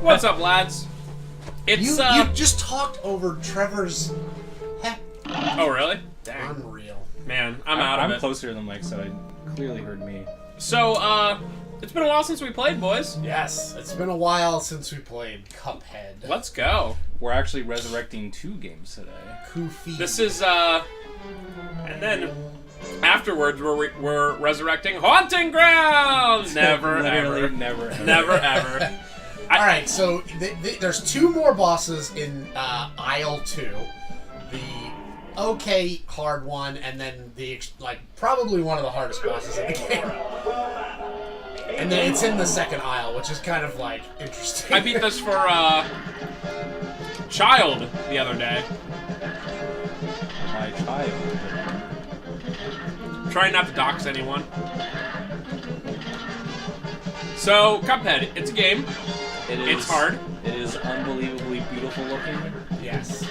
What's up, lads? It's You just talked over Trevor's heck. Oh, really? Dang. Unreal. Man, I'm out of it. I'm closer to the mic, so it clearly heard me. So, it's been a while since we played, boys. Yes, it's been a while since we played Cuphead. Let's go. We're actually resurrecting 2 games today. Cuphead. This is, and then afterwards we're resurrecting Haunting Grounds! Never, Literally ever. never, ever. Never, ever. Alright, so there's 2 more bosses in Aisle 2. The okay hard one, and then the, like, probably one of the hardest bosses in the game. And then it's in the second aisle, which is kind of, like, interesting. I beat this for, Child the other day. My child. Trying not to dox anyone. So, Cuphead, it's a game. It's hard. It is unbelievably beautiful looking. Yes.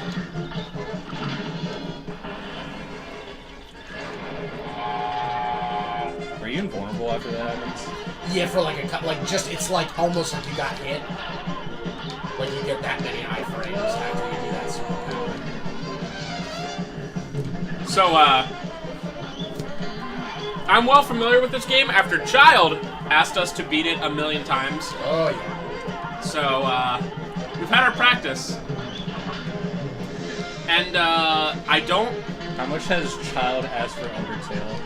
Are you invulnerable after that happens? Yeah, for like a couple, like just, it's like almost like you got hit. Like you get that many iframes after you do that superpower. So, I'm well familiar with this game after Child asked us to beat it 1,000,000 times. Oh, yeah. So, we've had our practice. And, I don't... How much has Child asked for Undertale?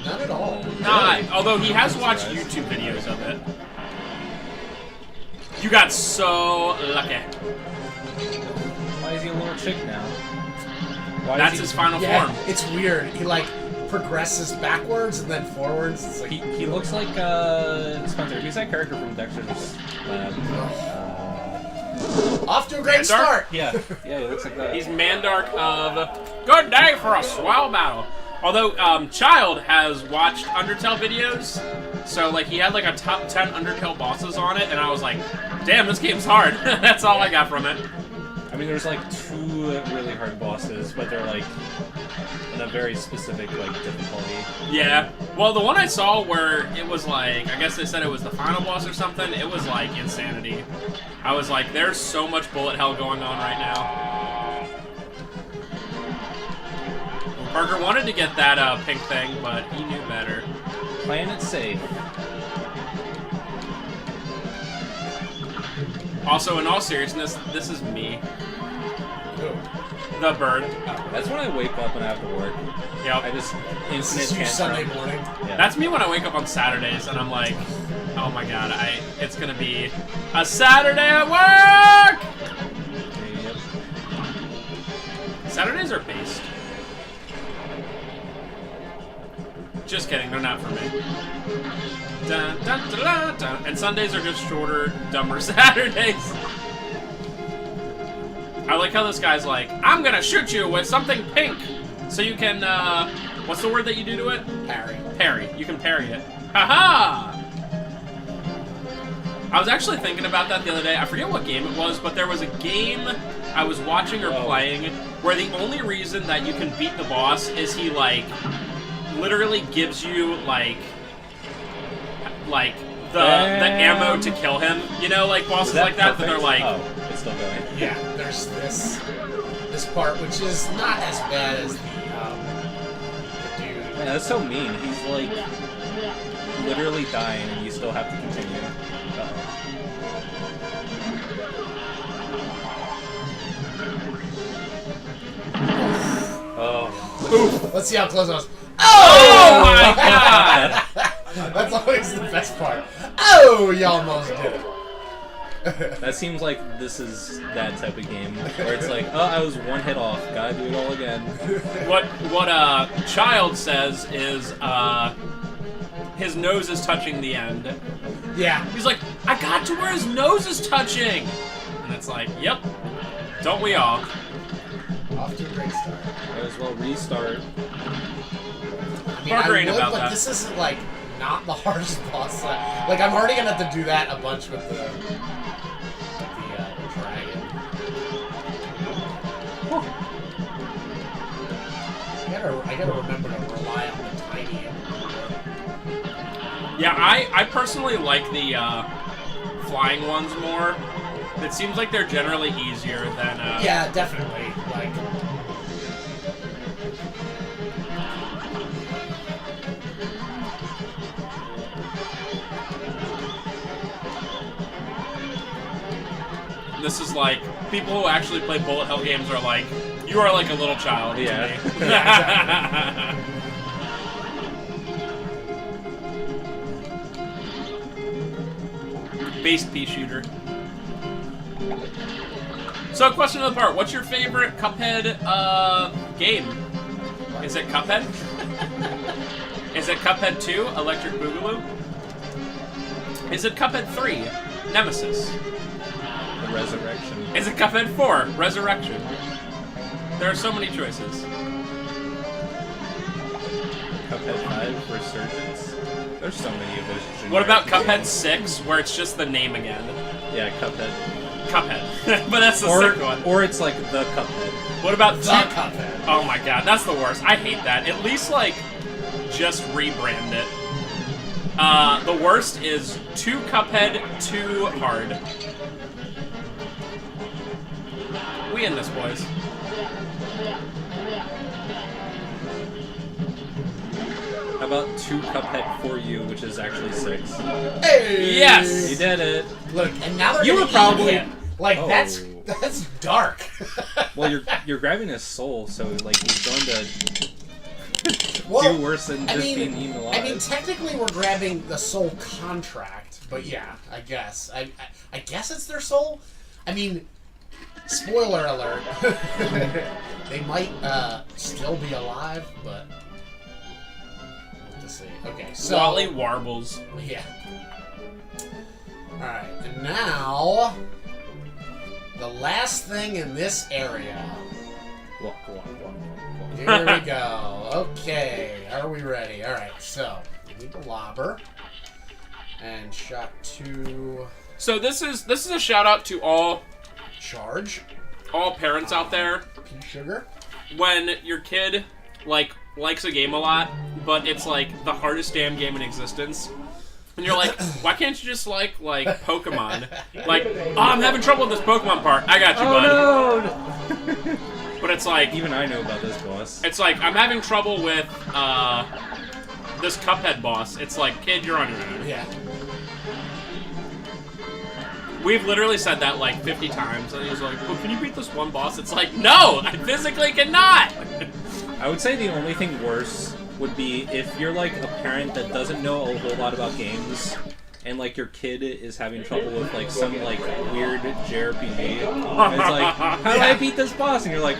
Not at all. Not, Really? although he has watched YouTube videos of it. You got so lucky. Why is he a little chick now? Why That's is his final Yeah, form. it's weird. He, like, progresses backwards and then forwards. It's like, He looks like, Spencer. Who's that character from Dexter's Lab? off to a great Mandark? start. Yeah, he looks like that. He's Mandark of Good Day for a Swell Battle. Although, Child has watched Undertale videos, so, like, he had, like, a top 10 Undertale bosses on it, and I was like, damn, this game's hard. That's all I got from it. I mean, there's like 2 really hard bosses, but they're like in a very specific like difficulty. Yeah. Well, the one I saw where it was like, I guess they said it was the final boss or something, it was like insanity. I was like, there's so much bullet hell going on right now. Parker wanted to get that pink thing, but he knew better. Playing it safe. Also, in all seriousness, this is me. Ooh. The bird. That's when I wake up and I have to work. Yep. I just This infinite is your Sunday tantrum. morning. Yeah. That's me when I wake up on Saturdays, and I'm like, oh my god, it's gonna be a Saturday at work! Yep. Saturdays are based. Just kidding, they're not for me. Dun, dun, dun, dun, dun. And Sundays are just shorter, dumber Saturdays. I like how this guy's like, I'm gonna shoot you with something pink, so you can, what's the word that you do to it? Parry. Parry. You can parry it. Haha! I was actually thinking about that the other day. I forget what game it was, but there was a game I was watching or playing where the only reason that you can beat the boss is he, like, literally gives you, like the ammo to kill him. You know, like, bosses like that they're like... Oh, it's still going. Yeah, there's this part, which is not as bad as the dude. Man, that's so mean. He's, like, literally dying and you still have to continue. Uh-oh. Oof. Let's see how close I was. Oh my god! That's always the best part. Oh, you almost did it. That seems like this is that type of game where it's like, oh, I was 1 hit off, gotta do it all again. What Child says is, his nose is touching the end. Yeah. He's like, I got to where his nose is touching! And it's like, yep. Don't we all? Off to a great start. Might as well restart. I mean, Parker ain't I would, about but that. this isn't, like, not the hardest boss. Like, I'm already gonna have to do that a bunch with the dragon. I gotta remember to rely on the tiny. Yeah, I personally like the flying ones more. It seems like they're generally easier than. Yeah, definitely. Like. This is like people who actually play bullet hell games are like, you are like a little child. Yeah. To me. Yeah, exactly. Based pea shooter. So, question of the part: what's your favorite Cuphead game? Is it Cuphead? Is it Cuphead 2, Electric Boogaloo? Is it Cuphead 3, Nemesis? The Resurrection. Is it Cuphead 4, Resurrection? There are so many choices. Cuphead 5, Resurgence. There's so many of those. What about Cuphead 6, where it's just the name again? Yeah, Cuphead. Cuphead. But that's the sick one. Or it's like the Cuphead. What about The Cuphead. Oh my god, that's the worst. I hate that. At least, like, just rebrand it. The worst is 2 Cuphead, 2 Hard. We in this, boys. How about 2 Cuphead for you, which is actually 6? Hey! Yes! You did it. Look, and now they're You gonna were probably- eat him. Like Oh. that's dark. Well, you're grabbing his soul, so like he's going to Well, do worse than just being eaten alive. I mean, technically we're grabbing the soul contract, but yeah, I guess. I guess it's their soul. I mean, spoiler alert. They might still be alive, but let's see. Okay, so Wally Warbles. yeah. All right, and now the last thing in this area. Walk. Here we go. Okay, are we ready? All right, so we need the lobber and shot 2. So this is a shout out to all Charge. parents out there. Pea sugar. When your kid likes a game a lot, but it's like the hardest damn game in existence. And you're like, why can't you just like Pokemon? Like, oh, I'm having trouble with this Pokemon part. I got you, bud. Oh no! But it's like, Even I know about this boss. it's like I'm having trouble with this Cuphead boss. It's like, kid, you're on your own. Yeah. We've literally said that like 50 times, and he's like, well, can you beat this one boss? It's like, no, I physically cannot. I would say the only thing worse would be if you're like a parent that doesn't know a whole lot about games, and like your kid is having trouble with like some like weird JRPG. And it's like, how do I beat this boss? And you're like,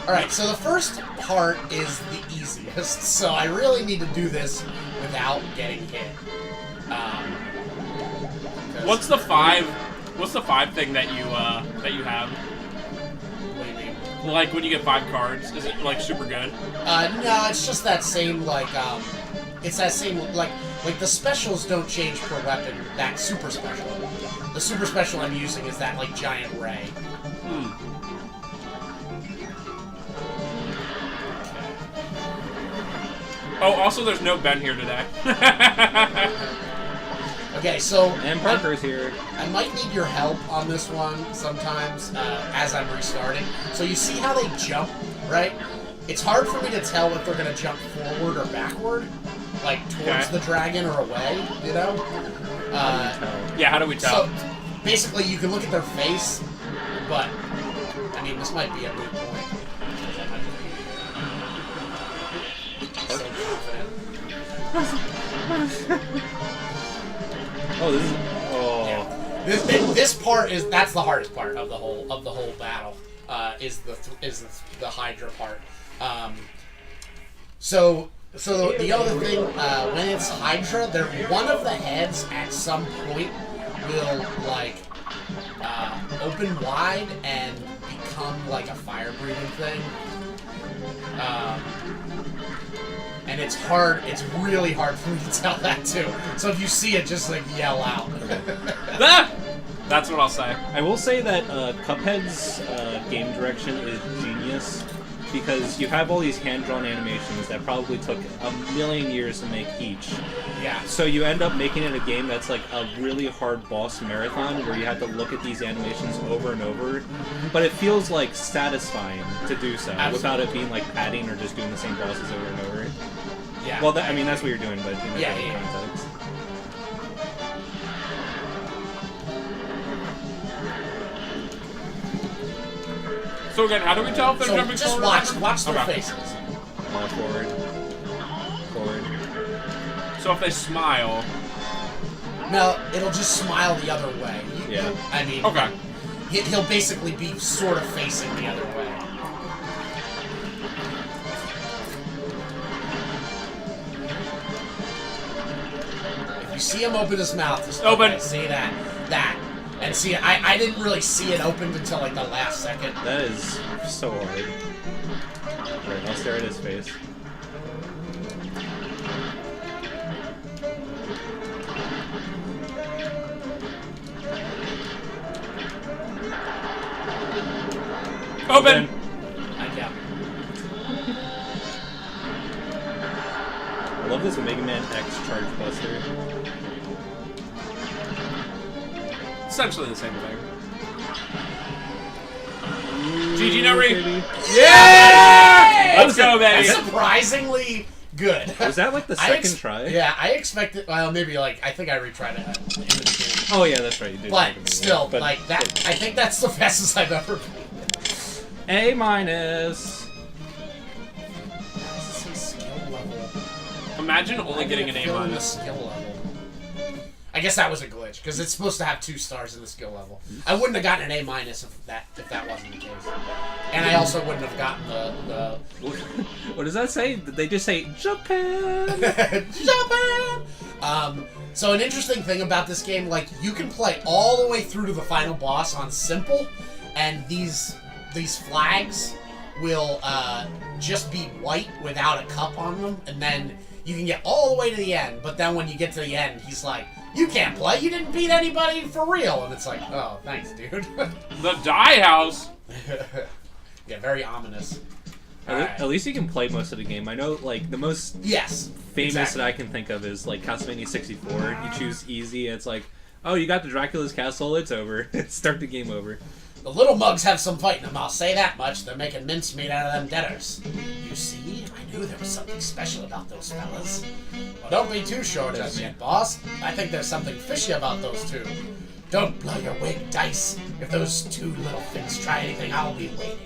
All right, so the first part is the easiest, so I really need to do this without getting hit. 'Cause- What's the 5 thing that you have? What do you mean? Like when you get 5 cards, is it like super good? No, it's just that same it's that same like the specials don't change per weapon. That super special. The super special I'm using is that like giant ray. Oh, also there's no Ben here today. Okay, so and Parker's here. I might need your help on this one sometimes as I'm restarting. So you see how they jump, right? It's hard for me to tell if they're going to jump forward or backward, like towards Okay. the dragon or away, you know? Yeah, how do we tell? So basically you can look at their face, but I mean, this might be a moot point. So confident. Oh, this is. Oh. Yeah. This part that's the hardest part of the whole battle. Is the Hydra part. So the other thing when it's Hydra, one of the heads at some point will like open wide and become like a fire breathing thing. And it's hard. It's really hard for me to tell that too. So if you see it, just like yell out. Ah! That's what I'll say. I will say that Cuphead's game direction is genius. because you have all these hand-drawn animations that probably took a million years to make each. Yeah. So you end up making it a game that's like a really hard boss marathon where you have to look at these animations over and over, but it feels like satisfying to do so without it being like padding or just doing the same bosses over and over. Yeah. Well, I mean that's what you're doing, but in Yeah, other yeah. context. So again, how do we tell if they're So jumping just forward? watch their Okay. faces. Forward. Forward. So if they smile, No, it'll just smile the other way. Yeah. I mean, okay. he'll basically be sort of facing the other way. If you see him open his mouth, just Open. okay, see that. And see, I didn't really see it opened until like the last second. That is so hard. Alright, I'll stare at his face. Open! Yeah. I love this Mega Man X Charge Buster. Essentially the same thing. GG no re. Yeah! Let's go, baby. That's surprisingly good. Was that like the second try? Yeah, I expected. Well, maybe like I think I retried it in the beginning. Oh yeah, that's right. You did. But make it still, but- like that. I think that's the fastest I've ever been. A minus. Does it say skill level? Imagine only getting an A Fill in the minus. skill level. I guess that was a glitch because it's supposed to have 2 stars in the skill level. I wouldn't have gotten an A minus if that wasn't the case. And I also wouldn't have gotten the What does that say? Did they just say Japan? Japan. So an interesting thing about this game, like you can play all the way through to the final boss on simple, and these flags will just be white without a cup on them, and then you can get all the way to the end. But then when you get to the end, he's like, "You can't play. You didn't beat anybody for real." And it's like, "Oh, thanks, dude." The Die House. Yeah, very ominous. At least you can play most of the game. I know, like, the most Yes. famous exactly. that I can think of is, like, Castlevania 64. You choose easy, and it's like, oh, you got the Dracula's Castle, it's over. Start the game over. The little mugs have some fight in them, I'll say that much. They're making mincemeat out of them debtors. You see, I knew there was something special about those fellas. Well, don't be too sure just yet, boss. I think there's something fishy about those two. Don't blow your wig dice. If those 2 little things try anything, I'll be waiting.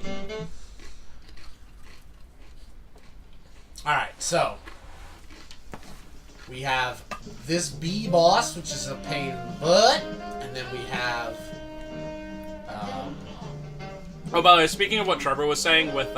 Alright, so we have this B boss, which is a pain in the butt, and then we have Oh, by the way, speaking of what Trevor was saying with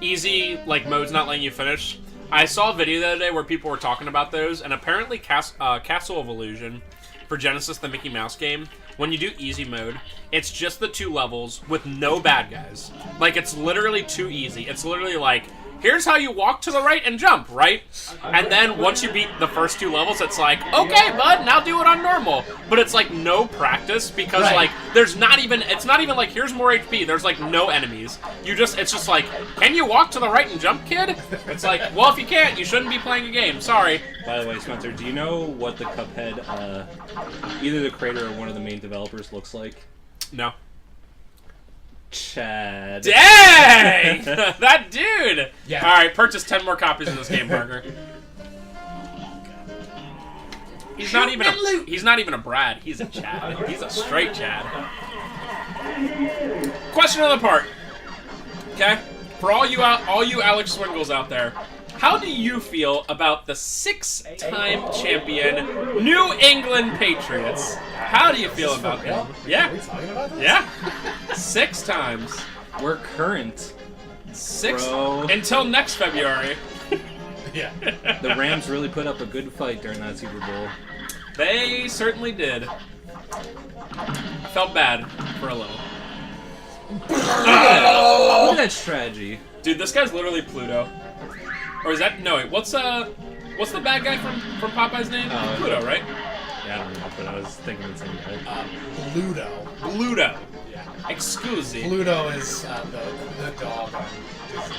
easy like modes not letting you finish, I saw a video the other day where people were talking about those, and apparently Castle of Illusion for Genesis, the Mickey Mouse game, when you do easy mode, it's just the 2 levels with no bad guys. Like, it's literally too easy. It's literally like, here's how you walk to the right and jump, right? And then once you beat the first 2 levels, it's like, okay, bud, now do it on normal. But it's like no practice because Right. like it's not even like here's more HP. There's like no enemies. It's just like, can you walk to the right and jump, kid? It's like, well, if you can't, you shouldn't be playing a game. Sorry. By the way, Spencer, do you know what the Cuphead, either the creator or one of the main developers looks like? No. Chad. Dang! That dude! Yeah. Alright, purchase 10 more copies of this game, Parker. He's not even a Brad, he's a Chad. He's a straight Chad. Question of the part. Okay? For all you Alex Swingles out there, how do you feel about the 6-time champion New England Patriots? How do you feel about them? Yeah. Are we talking about this? Yeah. 6 times. We're current. 6 Bro. until next February. Yeah. The Rams really put up a good fight during that Super Bowl. They certainly did. I felt bad for a little. Look at that strategy. Dude, this guy's literally Pluto. Or is that no? Wait, what's the bad guy from Popeye's name? Pluto, right? Yeah, I don't know, but I was thinking the same guy. Ludo. Pluto. Yeah. Excuse me. Pluto is the dog on Disney.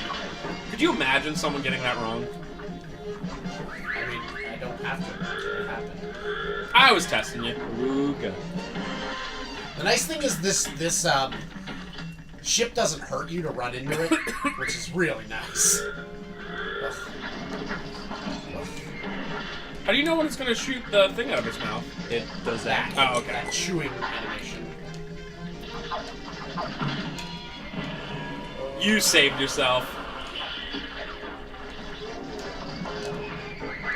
Could you imagine someone getting that wrong? I mean, I don't have to imagine it happen. I was testing you. Ooga. The nice thing is this ship doesn't hurt you to run into it, which is really nice. Ugh. How do you know when it's gonna shoot the thing out of its mouth? It does that. Oh, okay. That chewing animation. You saved yourself.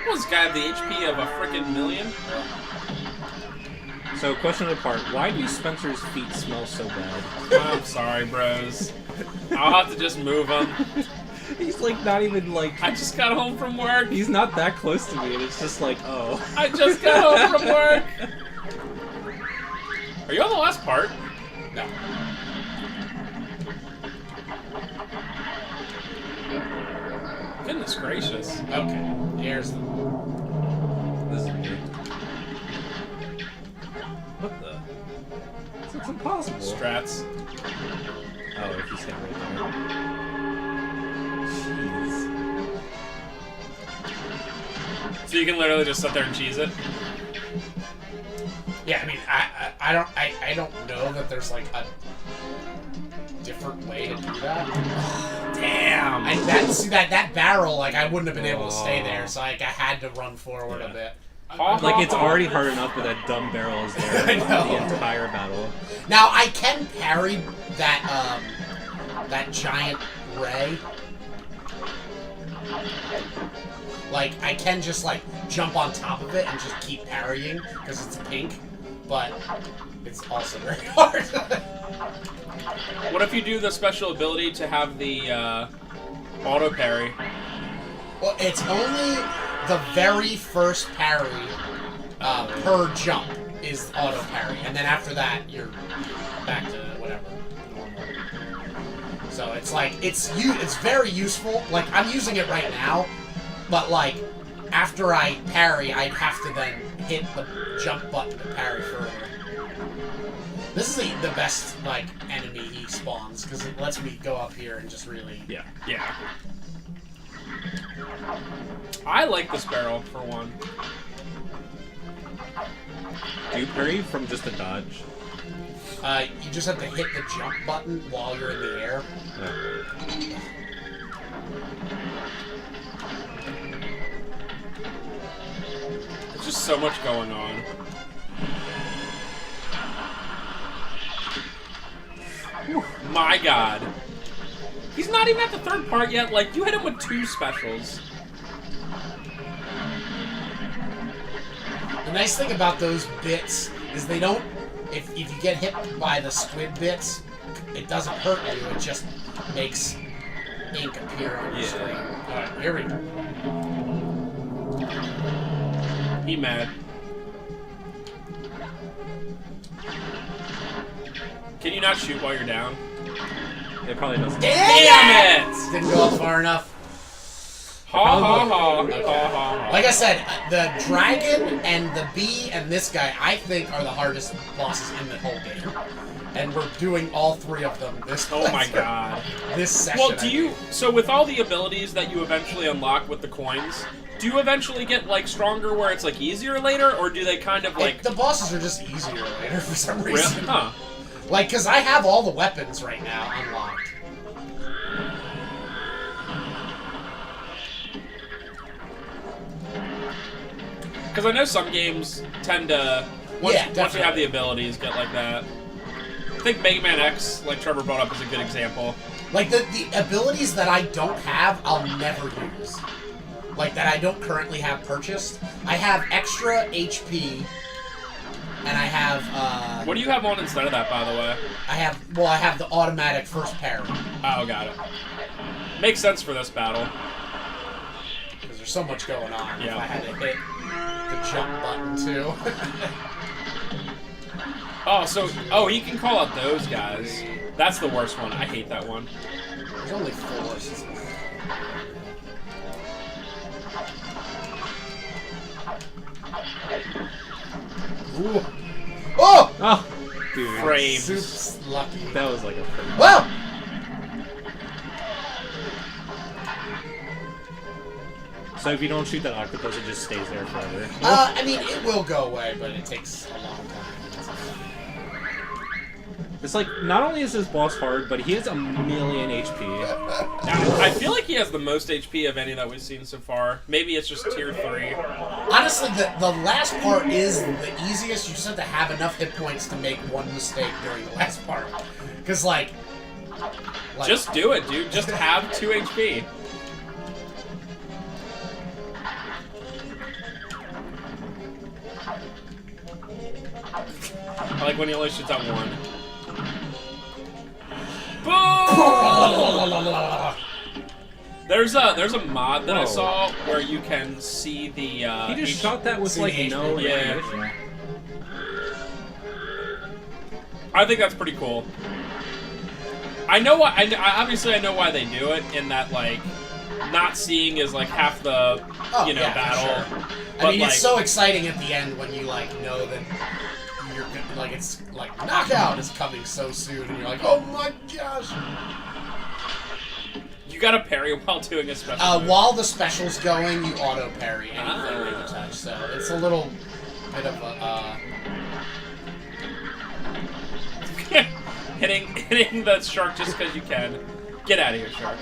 What does this guy have the HP of a freaking million? So, question apart, why do Spencer's feet smell so bad? I'm sorry, bros. I'll have to just move him. He's like not even like. I just got home from work. He's not that close to me, and it's just like, oh. I just got home from work. Are you on the last part? No. Goodness gracious. Okay. Here's the. This is weird. What the? It's impossible. Strats. Oh, if you stand right there. Jeez. So you can literally just sit there and cheese it? Yeah, I mean, I don't know that there's like a different way to do that. Damn! That barrel, like I wouldn't have been able to stay there, so like I had to run forward a bit. Like, it's already hard enough with that dumb barrel is there I know. the entire battle. Now I can parry that that giant ray. Like I can just like jump on top of it and just keep parrying because it's pink, but it's also very hard. What if you do the special ability to have the auto parry? Well, it's only the very first parry per jump is auto parry, and then after that you're back to whatever normal. So it's like it's very useful. Like I'm using it right now, but like after I parry, I'd have to then hit the jump button to parry further. This is the best like enemy he spawns because it lets me go up here and just really Yeah. Yeah. I like this barrel, for one. Do you parry from just a dodge? You just have to hit the jump button while you're in the air. Oh. There's just so much going on. Whew, my god. He's not even at the third part yet. Like, you hit him with 2 specials. The nice thing about those bits is they don't... If you get hit by the squid bits, it doesn't hurt you. It just makes ink appear on your screen. Alright, here we go. He mad. Can you not shoot while you're down? It probably doesn't. Damn it! Didn't go up far enough. Ha ha ha. Okay. Ha ha ha. Like I said, the dragon and the bee and this guy, I think, are the hardest bosses in the whole game. And we're doing all 3 of them this Oh my god. this session. Well, do you... So with all the abilities that you eventually unlock with the coins, do you eventually get, like, stronger where it's, like, easier later? Or do they kind of, like... The bosses are just easier later for some reason. Really? Huh. Like, because I have all the weapons right now unlocked. Because I know some games tend to, once you have the abilities, get like that. I think Mega Man X, like Trevor brought up, is a good example. Like, the abilities that I don't have, I'll never use. Like, that I don't currently have purchased. I have extra HP, and I have, What do you have on instead of that, by the way? I have the automatic first parry. Oh, got it. Makes sense for this battle. Because there's so much going on. Yeah. If I had to hit the jump button, too. Oh, he can call out those guys. That's the worst one. I hate that one. There's only 4. So Ooh. Oh! Oh! Dude, Frames. Soup's lucky. that was like a frame. Well! So if you don't shoot that octopus, it just stays there forever. I mean, it will go away, but it takes a long time. It's like, not only is this boss hard, but he has 1,000,000 HP. I feel like he has the most HP of any that we've seen so far. Maybe it's just tier 3. Honestly, the last part is the easiest. You just have to have enough hit points to make one mistake during the last part. Because, like... Just do it, dude. Just have 2 HP. I like when he only shoots out 1. Boom! There's a mod that I saw where you can see the. He just shot that with like no ammunition. I think that's pretty cool. I know why. Obviously I know why they do it. In that, like, not seeing is like half the battle. Sure. But I mean, like, it's so exciting at the end when you like know that you're like it's like knockout is coming so soon, and you're like, oh my gosh. You gotta parry while doing a special move. While the special's going, you auto parry anything that you touch, so it's a little bit of a hitting the shark just because you can. Get out of here, shark.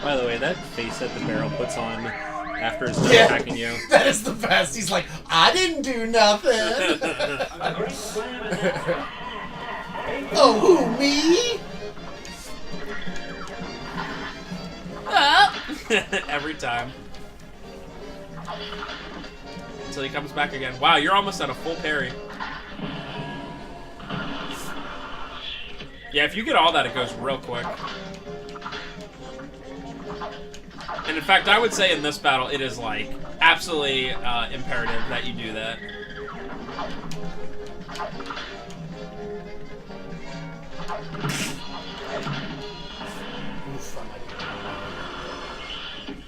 By the way, that face that the barrel puts on after it's done attacking you. That is the best. He's like, I didn't do nothing. Oh, who, me? Every time. Until he comes back again. Wow, you're almost at a full parry. Yeah, if you get all that, it goes real quick. And in fact, I would say in this battle, it is like absolutely imperative that you do that.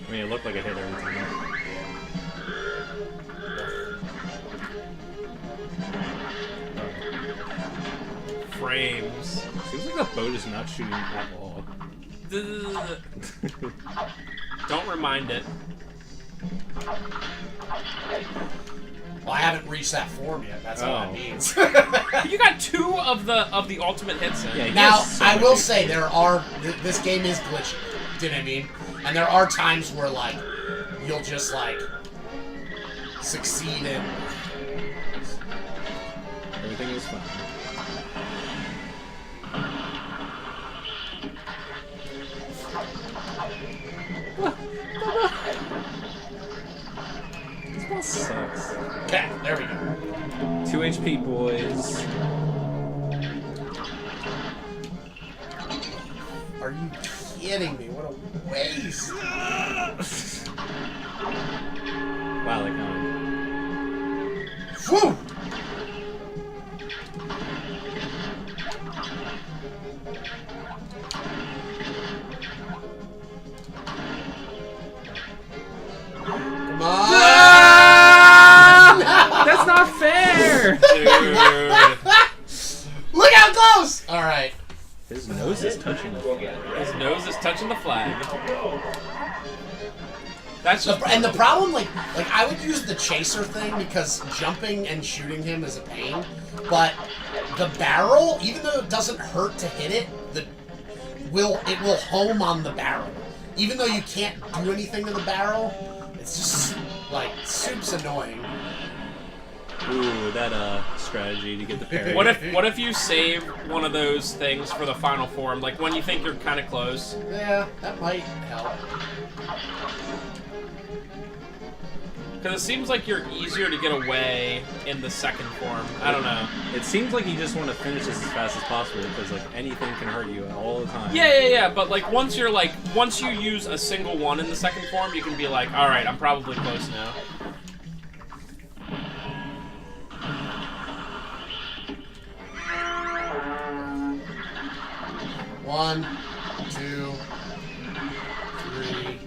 I mean, it looked like it hit every time. Frames. Seems like that boat is not shooting at all. Don't remind it. Well, I haven't reached that form yet. That's all that means. You got 2 of the ultimate hits in. Yeah, Now, so I will much say this game is glitchy. Do you know what I mean? And there are times where like you'll just like succeed in. Everything is fine. This boss sucks. Okay, there we go. 2 HP, boys. Are you kidding me? What a waste! Wow, like Woo! Come on! that's not fair! Dude. Look how close! Alright. His nose is touching the floor. His nose is touching the flag. That's just And the problem, like I would use the chaser thing because jumping and shooting him is a pain. But the barrel, even though it doesn't hurt to hit it, it will home on the barrel. Even though you can't do anything to the barrel, it's just like soup's annoying. Ooh, that strategy to get the parry. What if you save one of those things for the final form, like when you think you're kind of close? Yeah, that might help. Because it seems like you're easier to get away in the second form. I don't know. It seems like you just want to finish this as fast as possible because like anything can hurt you all the time. Yeah. But like once you use a single one in the second form, you can be like, all right, I'm probably close now. One, two, three.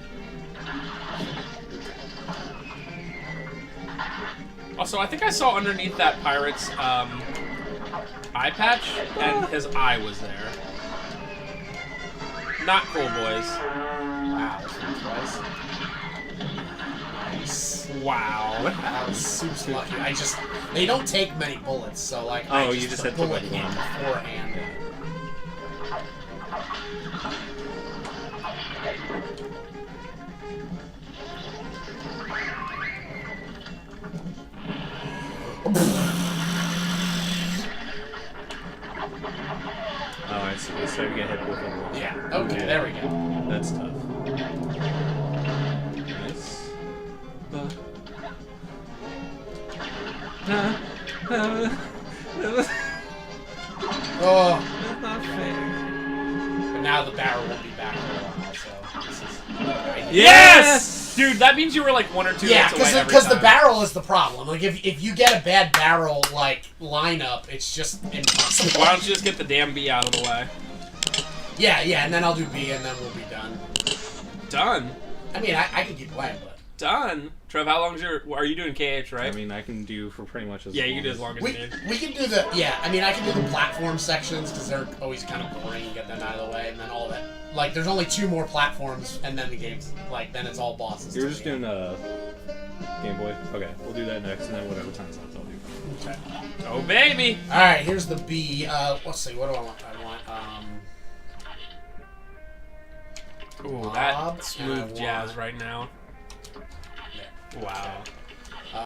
Also, I think I saw underneath that pirate's eye patch, and his eye was there. Not cool, boys. Wow, that's what it was. Nice. Wow. That was super lucky. They don't take many bullets, so like. Oh, you just had to bullet like him one. beforehand. Oh, I see. So you get hit with a wall. Yeah. Okay, there we go. That's tough. Nice. Oh, That's not fair. but now the barrel won't be back for a while, so this is. Yes! Dude, that means you were like 1 or 2 Yeah, hits away every because the time. barrel is the problem. Like if you get a bad barrel like lineup, it's just impossible. Why don't you just get the damn B out of the way? Yeah, and then I'll do B, and then we'll be done. Done. I mean, I could keep playing, but Done. Trev, how long's are you doing KH, right? I mean, I can do for pretty much as yeah, long you can do as long as we you need. we can do the I mean, I can do the platform sections because they're always kind of boring. You get them out of the way, and then all that. Like, there's only 2 more platforms, and then the game's like then it's all bosses. You're to just the doing end. Game Boy? Okay, we'll do that next, and then whatever time's left, I'll do. Okay. Oh, baby! All right, here's the B. Let's see. What do I want? Ooh, Mob, that and I smooth jazz want- right now. There. Wow. Okay.